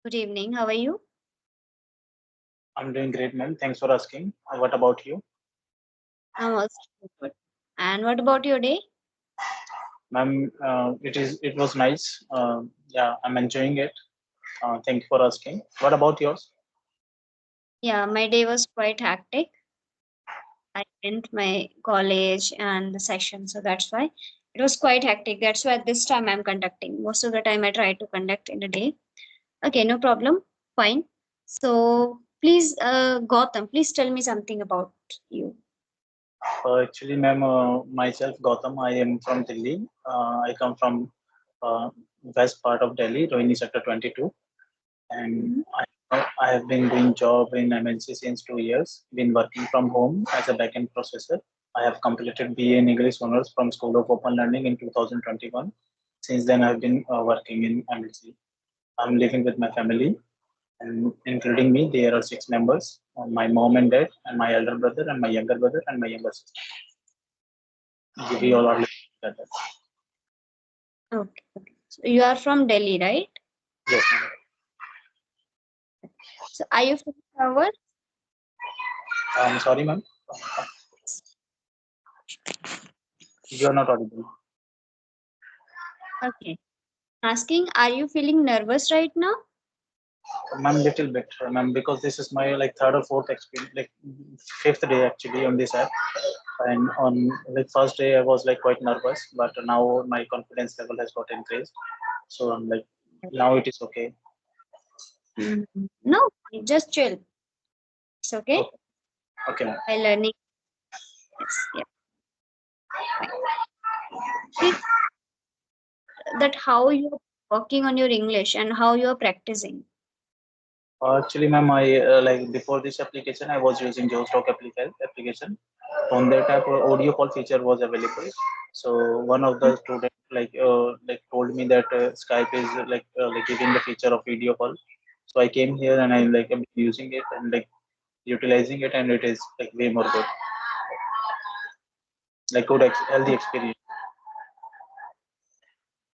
Good evening. How are you? I'm doing great, ma'am. Thanks for asking. What about you? I'm also good. And what about your day? Ma'am, it was nice. Yeah, I'm enjoying it. Thank you for asking. What about yours? Yeah, my day was quite hectic. I went my college and the session, so that's why it was quite hectic. That's why this time I'm conducting. Most of the time I try to conduct in a day. Okay, no problem. Fine. So please, Gautam, please tell me something about you. Actually, ma'am, myself, Gautam, I am from Delhi. I come from uh, west part of Delhi, Rohini Sector 22, and Mhm. I have been doing job in MNC since 2 years. Been working from home as a backend processor. I have completed BA in English Honors from School of Open Learning in 2021. Since then, I've been working in MNC. I'm living with my family, and including me, there are six members: my mom and dad, and my elder brother, and my younger brother, and my younger sister. We all are living together. Okay. Okay. So you are from Delhi, right? Yes, ma'am. So are you from our? I'm sorry, ma'am. You are not audible. Okay. Asking, are you feeling nervous right now? Ma'am, little bit, ma'am, because this is my like third or fourth experience, like fifth day actually on this app. And on like first day, I was like quite nervous, but now my confidence level has got increased. So I'm like now it is okay. No, just chill. It's okay. Okay, okay, ma'am. By learning, yes, yeah, fine. Please, that how you're working on your English and how you're practicing. Actually, ma'am, I like before this application, I was using JoStock application. On that app, audio call feature was available. So one of the students like told me that Skype is like giving the feature of video call. So I came here and I like am using it and like utilizing it, and it is like way more good, like healthy experience.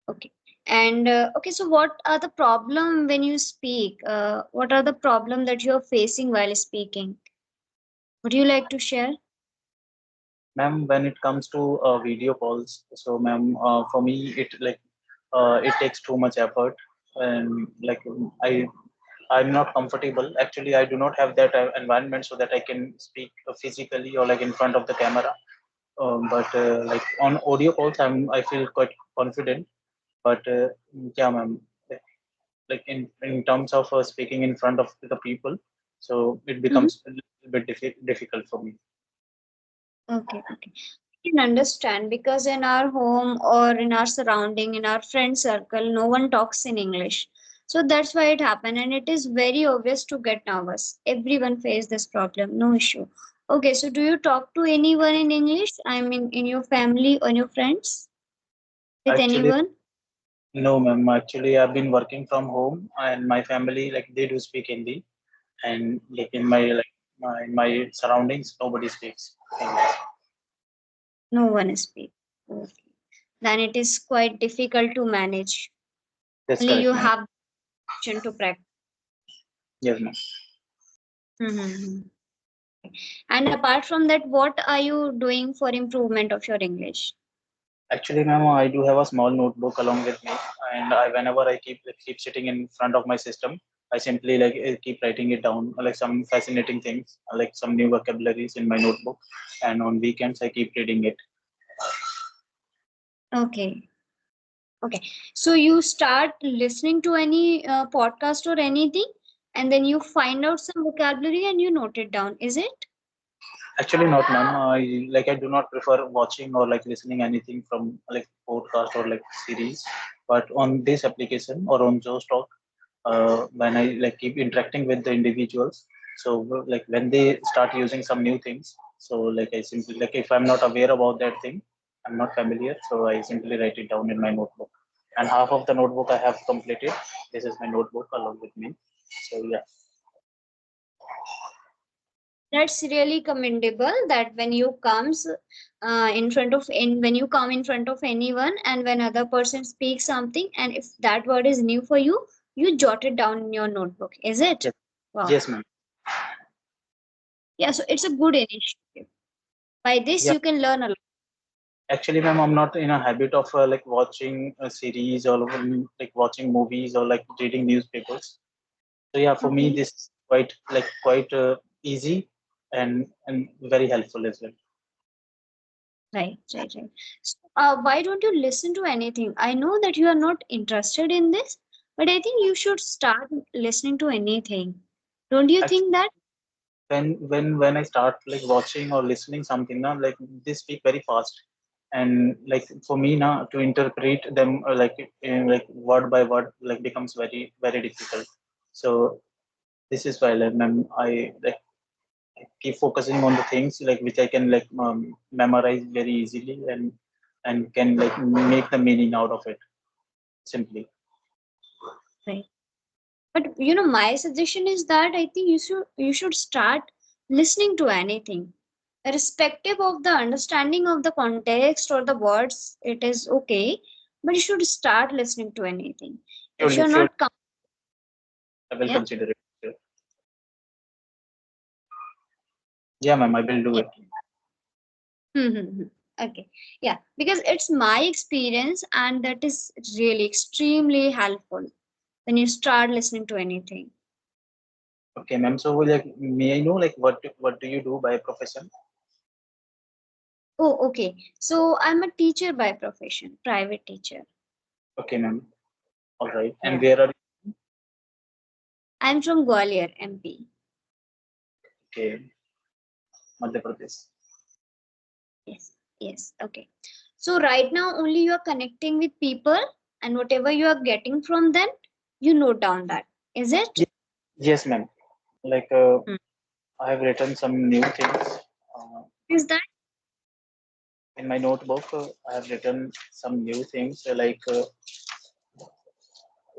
Okay. And okay, so what are the problem when you speak? What are the problem that you're facing while speaking? Would you like to share? Ma'am, when it comes to video calls, so ma'am, for me it takes too much effort, and like I'm not comfortable. Actually, I do not have that environment so that I can speak physically or like in front of the camera. But like on audio calls, I feel quite confident. But yeah, ma'am, like in terms of speaking in front of the people, so it Mhm. becomes a little bit difficult for me. Okay, okay. I can understand because in our home or in our surrounding, in our friend circle, no one talks in English. So that's why it happened, and it is very obvious to get nervous. Everyone face this problem, no issue. Okay, so do you talk to anyone in English? I mean, in your family or your friends? With Actually, anyone? no, ma'am. Actually, I've been working from home, and my family like they do speak Hindi, and like in my surroundings, nobody speaks English. No one speak. Okay. Then it is quite difficult to manage. That's Only correct, you ma'am. have the option to practice. Yes, ma'am. Mm-hmm. And apart from that, what are you doing for improvement of your English? Actually, ma'am, I do have a small notebook along with me, and whenever I keep sitting in front of my system, I simply like keep writing it down, like some fascinating things, like some new vocabularies in my notebook, and on weekends I keep reading it. Okay. Okay. So you start listening to any podcast or anything, and then you find out some vocabulary and you note it down. Is it? Actually, not, ma'am. I do not prefer watching or like listening anything from like podcast or like series, but on this application or on Joe's when I like keep interacting with the individuals, so like when they start using some new things, so like I simply like if I'm not aware about that thing, I'm not familiar, so I simply write it down in my notebook, and half of the notebook I have completed. This is my notebook along with me. So yeah. That's really commendable that when you comes when you come in front of anyone and when other person speaks something and if that word is new for you, you jot it down in your notebook, is it? Yes, Wow. yes, ma'am. Yeah, so it's a good initiative. By this, Yeah, you can learn a lot. actually, ma'am, I'm not in a habit of like watching a series or like watching movies or like reading newspapers. So yeah, for me, Okay. this is quite easy and very helpful as well. Right, right, right. So, why don't you listen to anything? I know that you are not interested in this, but I think you should start listening to anything. Don't you Actually, think that? when I start like watching or listening something now, like they speak very fast, and like for me now to interpret them like in, like word by word like becomes very difficult. So this is why like I like keep focusing on the things like which I can like memorize very easily and can like make the meaning out of it simply. Right. But my suggestion is that I think you should start listening to anything, irrespective of the understanding of the context or the words. It is okay, but you should start listening to anything. If Surely, you're surely, not, I will yeah, consider it. Yeah, ma'am, I will do yeah. it. Mm-hmm. Okay, yeah, because it's my experience, and that is really extremely helpful when you start listening to anything. Okay, ma'am. So like, may I know like what do you do by profession? Oh, okay. So I'm a teacher by profession, private teacher. Okay, ma'am. All right. And Yeah. where are you? I'm from Gwalior, MP. Okay, Madhya Pradesh. Yes, yes. Okay. So right now only you are connecting with people, and whatever you are getting from them, you note down that. Is it? Yes, ma'am. Like Hmm. I have written some new things uh, Is that in my notebook. I have written some new things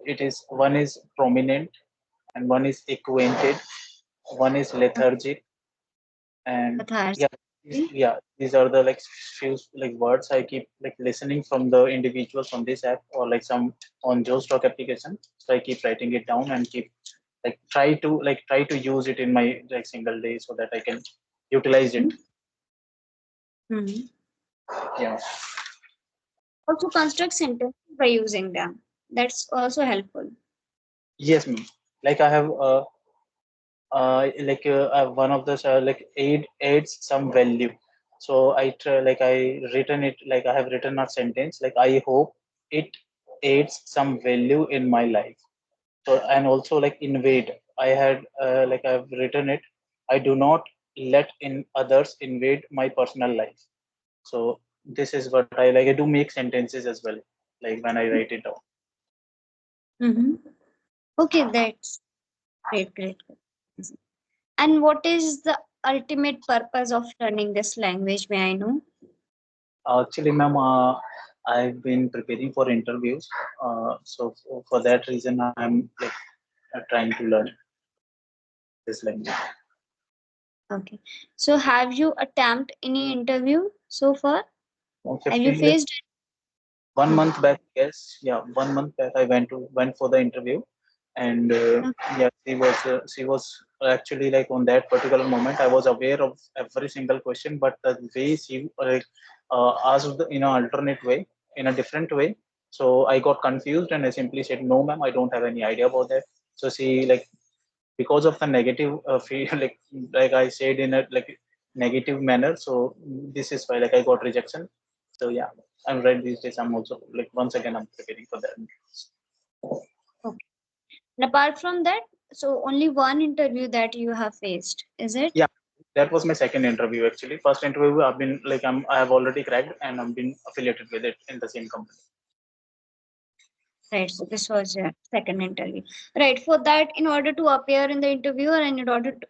it is one is prominent and one is acquainted, one is lethargic, and Athars? yeah, these are the like few like words I keep like listening from the individuals on this app or like some on Joe Stock application. So I keep writing it down and keep like try to use it in my like single day so that I can utilize it. Mm-hmm. Yeah. Also construct sentences by using them. That's also helpful. Yes, ma'am. Like I have one of those like aid adds some value. So I written it like I have written a sentence like I hope it adds some value in my life. So and also like invade I had like I've written it I do not let in others invade my personal life. So this is what I like I do make sentences as well like when I write it down. Mm-hmm. Okay, that's great, great, great. And what is the ultimate purpose of learning this language? May I know? Actually, ma'am, I've been preparing for interviews. So for that reason, I'm like trying to learn this language. Okay. So have you attempted any interview so far? Have you 15 like faced? 1 month Hmm. back, yes, yeah, 1 month back, I went for the interview, and yeah, she was actually like on that particular moment, I was aware of every single question, but the way she like asked in an alternate way, in a different way, so I got confused and I simply said, "No, ma'am, I don't have any idea about that." So she like because of the negative feel like I said in a like negative manner, so this is why like I got rejection. So yeah, I'm right these days. I'm also like once again I'm preparing for that. Okay. And apart from that, so only one interview that you have faced, is it? Yeah, that was my second interview actually. First interview I've been like I have already cracked and I've been affiliated with it in the same company. Right. So this was your second interview. Right. For that, in order to appear in the interview and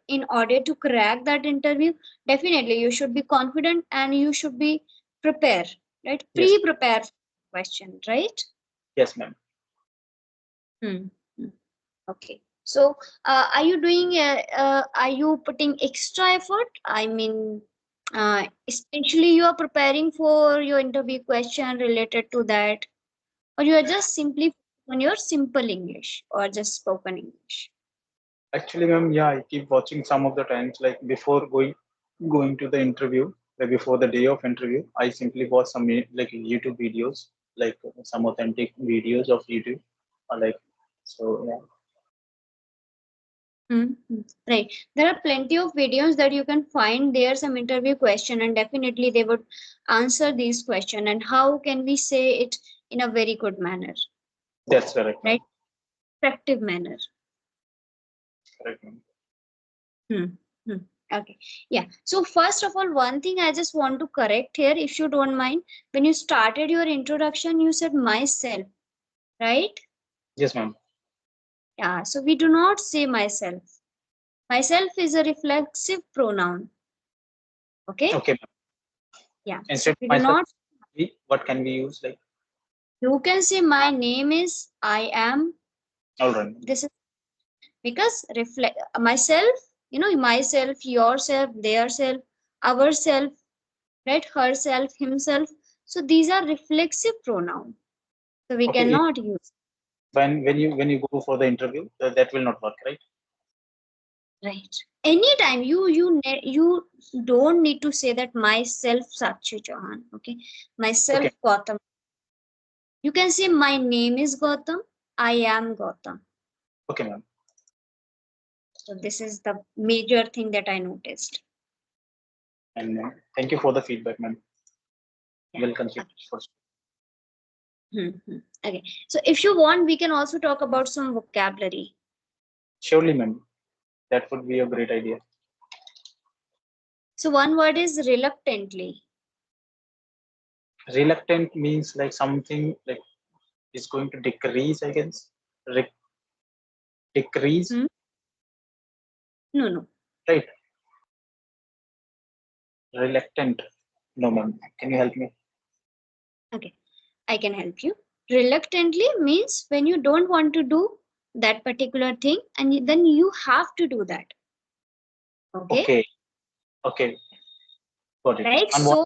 in order to crack that interview, definitely you should be confident and you should be prepared. Right. Yes, Pre-prepare question. Right. yes, ma'am. Hmm. Hmm. Okay. So, are you doing? Are you putting extra effort? I mean, especially you are preparing for your interview question related to that, or you are just simply. on your simple English or just spoken English? Actually, ma'am, yeah, I keep watching some of the times, like before going to the interview, like before the day of interview, I simply watch some like YouTube videos, like some authentic videos of YouTube, like so. Yeah, Mm-hmm. Right. There are plenty of videos that you can find there, some interview question, and definitely they would answer these question. And how can we say it in a very good manner, that's correct, ma'am. right? Effective manner. Correct, ma'am. Hmm. Hmm. Okay. Yeah. So first of all, one thing I just want to correct here, if you don't mind, when you started your introduction, you said myself, right? Yes, ma'am. Yeah. So we do not say myself. Myself is a reflexive pronoun. Okay. Okay, ma'am. Yeah. So Instead of we do myself, not. what can we use? Like, You can say my name is, I am. all right, This is because reflect myself. You know, myself, yourself, their self, ourself, right? Herself, himself. So these are reflexive pronouns. So we okay. cannot use, When you go for the interview, that will not work, right? right? Anytime you don't need to say that myself Sakshi Chauhan. Okay, myself Okay, Gautam. You can say my name is Gautam. I am Gautam. okay, ma'am. So this is the major thing that I noticed. And thank you for the feedback, ma'am. Yeah. We'll consider Okay. first. Okay. So if you want, we can also talk about some vocabulary. Surely, ma'am. That would be a great idea. So one word is reluctantly. Reluctant means like something like is going to decrease, I guess. Decrease, Hmm? No, no. right? Reluctant. No, ma'am. Can you help me? Okay. I can help you. Reluctantly means when you don't want to do that particular thing and then you have to do that. Okay. Okay, okay, got it. Like so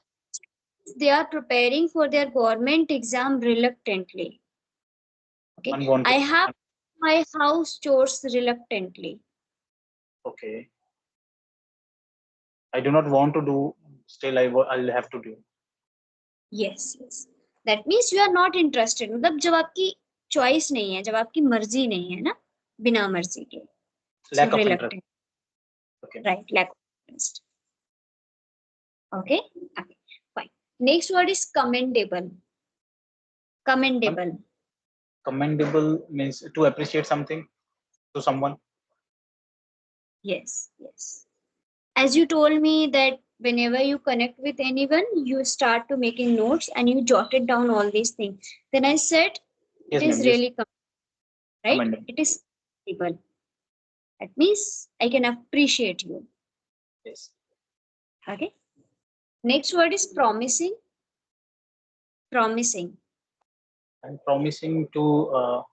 they are preparing for their government exam reluctantly. Okay. I Unwanted. have my house chores reluctantly. Okay. I do not want to do. Still, I'll have to do. Yes, yes. That means you are not interested. मतलब जब आपकी choice नहीं है, जब आपकी मर्जी नहीं है ना, बिना मर्जी के. So Lack of interest. reluctant, Okay. right? Lack of interest. Okay. Okay. Fine. Next word is commendable. Com- Commendable. Commendable means to appreciate something to someone. Yes, yes. As you told me that whenever you connect with anyone, you start to making notes and you jotted down all these things. Then I said it Yes, is ma'am. Yes, really right. commendable. It is commendable. That means I can appreciate you. Yes. Okay. Next word is promising. Promising. I'm promising to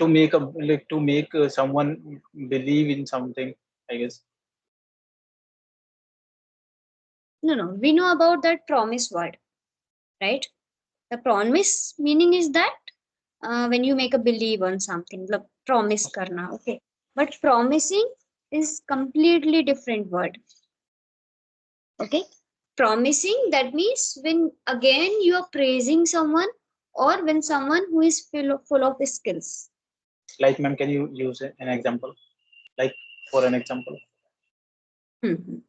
make a like to make someone believe in something, I guess. No, no. We know about that promise word, right? The promise meaning is that when you make a believe on something, like promise karna. Okay. But promising is completely different word. Okay. Promising that means when again you are praising someone or when someone who is full of skills. Like, ma'am, can you use an example? Like, for an example.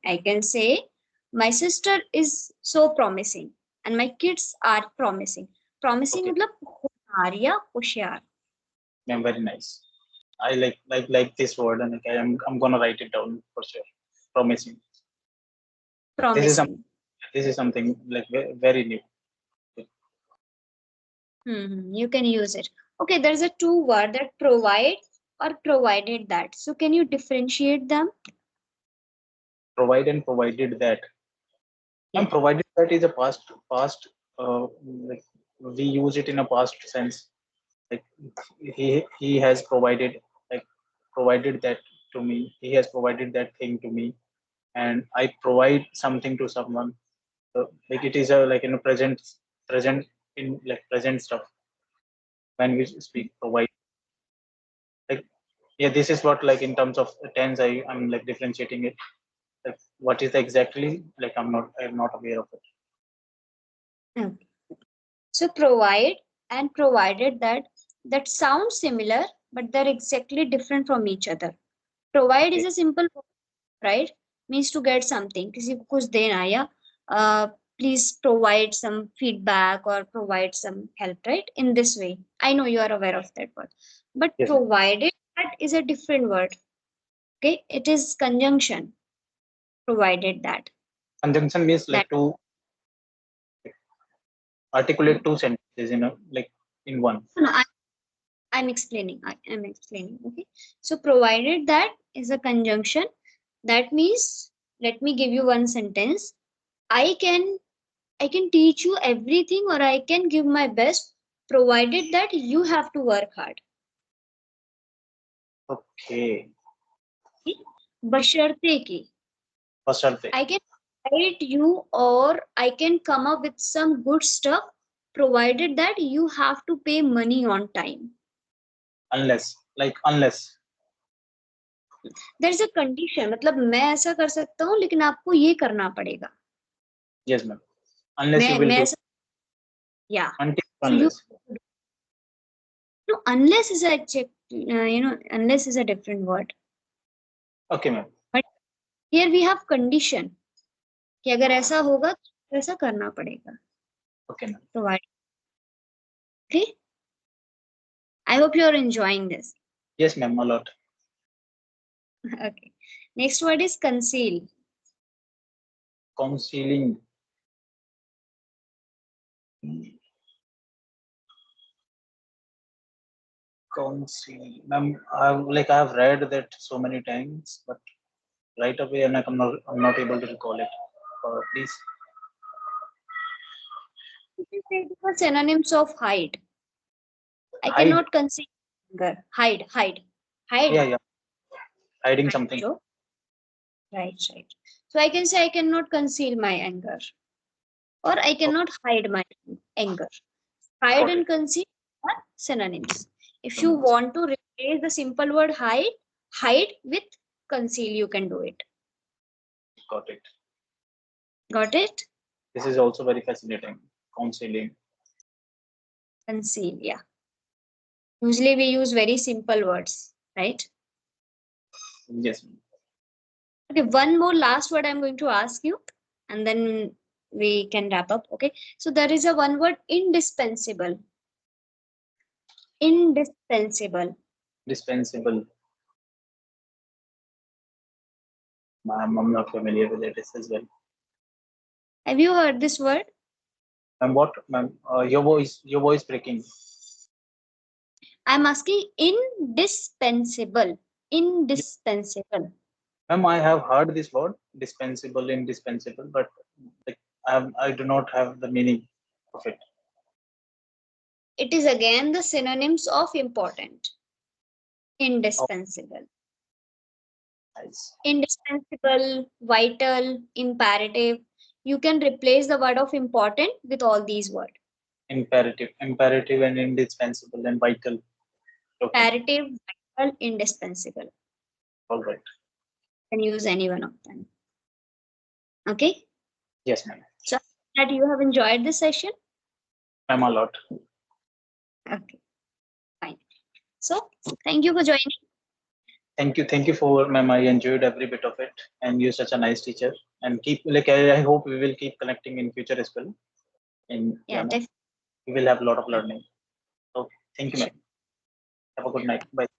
I can say my sister is so promising and my kids are promising. Promising Okay, मतलब होनहार या होशियार. ma'am, very nice. I like this word, and okay, I'm gonna write it down for sure. Promising. This is some Promising. this is something like very new. You can use it. Okay, there's a two word that provide or provided that. So can you differentiate them? Provide and provided that. And Yeah. provided that is a past like we use it in a past sense. Like he has provided like provided that to me. He has provided that thing to me, and I provide something to someone. So like it is a like present in like present stuff when we speak provide. Like yeah, this is what like in terms of tense I'm like differentiating it. Like what is the exactly like I'm not aware of it. Okay. So provide and provided that sounds similar, but they're exactly different from each other. Provide is Okay. a simple word, right? Means to get something. किसी को कुछ देना या uh, please provide some feedback or provide some help, right? In this way. I know you are aware of that word. But Yes, ma'am. provided that is a different word. Okay, it is conjunction. Provided that Conjunction means that like to articulate two sentences in a like in one. no, I'm explaining. I am explaining. Okay. So provided that is a conjunction. That means let me give you one sentence. I can I can teach you everything or I can give my best provided that you have to work hard. Okay. Okay? बशर्ते कि First I'll say I can guide you or I can come up with some good stuff provided that you have to pay money on time. unless There is a condition मतलब मैं ऐसा कर सकता हूँ लेकिन आपको ये करना पड़ेगा. yes ma'am unless you will मैं do ऐसा yeah. until So you unless. no unless is a unless is a different word. Okay ma'am. But here we have condition कि अगर ऐसा होगा तो ऐसा करना पड़ेगा. Okay ma'am. Provide. Okay. I hope you are enjoying this. Yes ma'am, a lot. Okay. Next word is conceal. Concealing. Conceal. Ma'am, I've read that so many times, but right away and I'm not able to recall it. Please. You can say it is synonyms of hide. I Hide. cannot conceal anger. Hide. Yeah, yeah. Hiding Hide. something. Joe. Right. So I can say I cannot conceal my anger or I Oh, cannot hide my anger. Hide got it. and conceal are synonyms. If you Synonyms. want to replace the simple word hide with conceal, you can do it. Got it. Got it? This is also very fascinating. Concealing. Conceal, yeah. Usually we use very simple words, right? Yes, ma'am. Okay, one more last word I'm going to ask you, and then we can wrap up. Okay. So there is a one word indispensable. Indispensable. Dispensable. I'm not familiar with it as well. Have you heard this word? Ma'am, what? Ma'am, your voice breaking. I'm asking indispensable. Indispensable. Ma'am, I have heard this word, dispensable, indispensable, but like I do not have the meaning of it. It is again the synonyms of important. Oh, Indispensable. nice. Indispensable, vital, imperative. You can replace the word of important with all these words. Imperative and indispensable and vital. Okay, Imperative, vital, indispensable. all right. You can use any one of them. Okay. Yes, ma'am. So that you have enjoyed this session. Ma'am, a lot. Okay, fine. So thank you for joining. Thank you for ma'am. I enjoyed every bit of it, and you're such a nice teacher. And keep like I hope we will keep connecting in future as well. And Yeah, yeah, ma'am, definitely. we will have a lot of learning. Okay, thank you, ma'am. Sure. Have a good night. Bye.